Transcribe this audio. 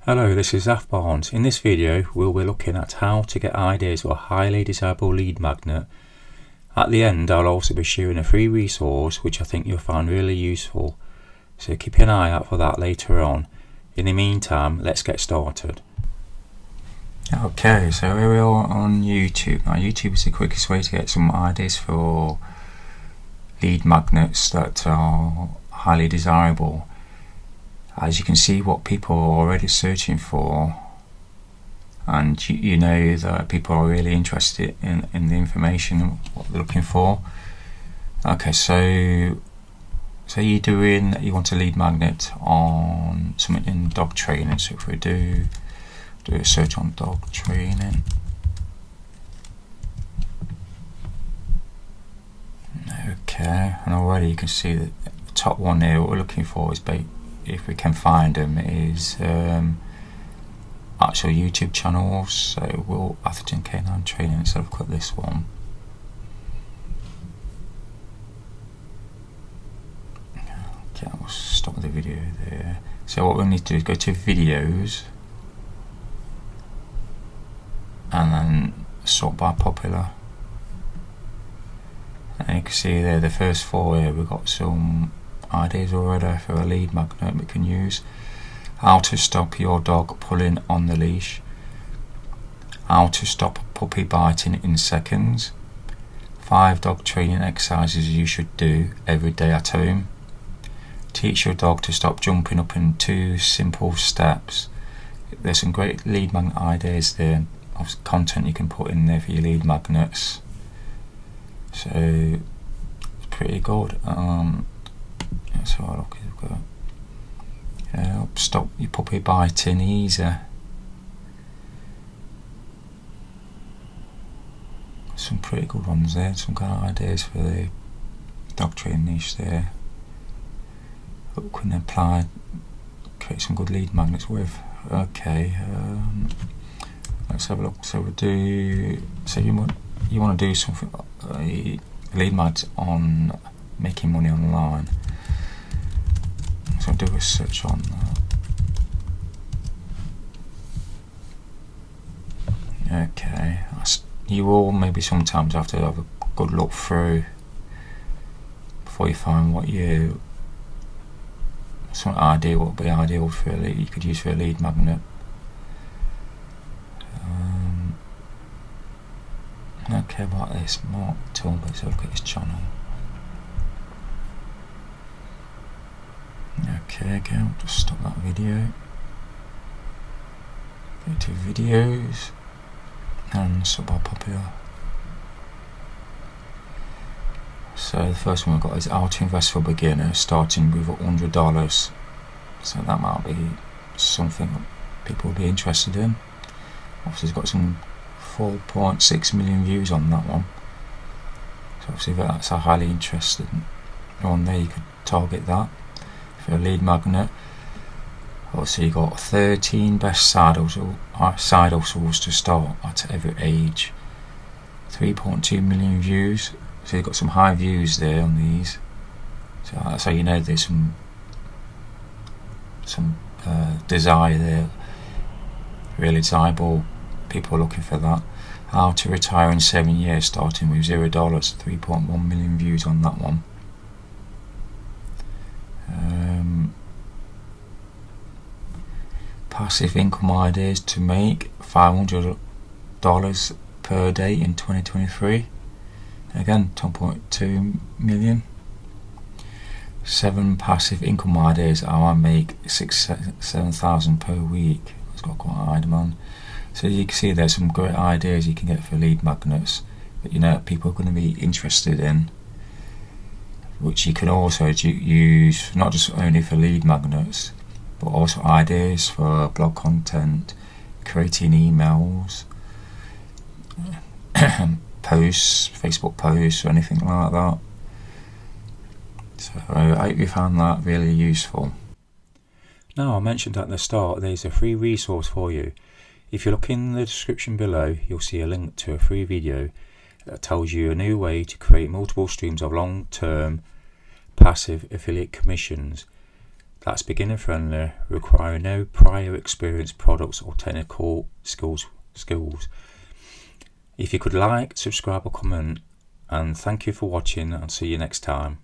Hello, this is Zaf Barnes. In this video, we'll be looking at how to get ideas for a highly desirable lead magnet. At the end, I'll also be sharing a free resource which I think you'll find really useful. So keep an eye out for that later on. In the meantime, let's get started. Okay, so here we are on YouTube. Now, YouTube is the quickest way to get some ideas for lead magnets that are highly desirable. As you can see what people are already searching for, and you know that people are really interested in the information and what they're looking for. Okay, so you want a lead magnet on something in dog training. So if we do a search on dog training, okay, and already you can see that the top one here, what we're looking for is if we can find them, is actual YouTube channels. So Will Atherton Canine Training. Let's have a look at this one. Okay, we'll stop the video there. So what we need to do is go to videos and then sort by popular. And you can see there the first four here, we've got some ideas already for a lead magnet we can use. How to stop your dog pulling on the leash. How to stop puppy biting in seconds. 5 dog training exercises you should do every day at home. Teach your dog to stop jumping up in 2 simple steps. There's some great lead magnet ideas there of content you can put in there for your lead magnets. So it's pretty good. So look, we've got stop your puppy biting easy. Some pretty good ones there, some good ideas for the dog training niche there. But we can apply, create some good lead magnets with. Okay, let's have a look. So you want to do something, a lead magnet on making money online. So do a search on that. Okay, you will maybe sometimes have to have a good look through before you find some idea what would be ideal for a lead, you could use for a lead magnet. Okay, about this Mark Tilbert, so look at his channel. Okay, again, we'll just stop that video. Go to videos and sort by popular. So the first one we've got is how to invest for beginners, starting with $100. So that might be something people will be interested in. Obviously, it's got some 4.6 million views on that one. So obviously, that's a highly interested one there. You could target that for a lead magnet. Also, you got 13 best side hustles to start at every age. 3.2 million views. So you've got some high views there on these. So that's how you know there's some desire there. Really desirable. People are looking for that. How to retire in 7 years, starting with $0. 3.1 million views on that one. Passive income ideas to make $500 per day in 2023. Again, 10.2 million. 7 passive income ideas how I make $7,000 per week. It's got quite a high demand. So you can see there's some great ideas you can get for lead magnets that people are going to be interested in, which you can also use not just only for lead magnets, but also ideas for blog content, creating emails, posts, Facebook posts, or anything like that. So I hope you found that really useful. Now, I mentioned at the start there's a free resource for you. If you look in the description below, you'll see a link to a free video that tells you a new way to create multiple streams of long-term passive affiliate commissions. that's beginner friendly, requiring no prior experience, products or technical skills. If you could like, subscribe or comment, and thank you for watching, and see you next time.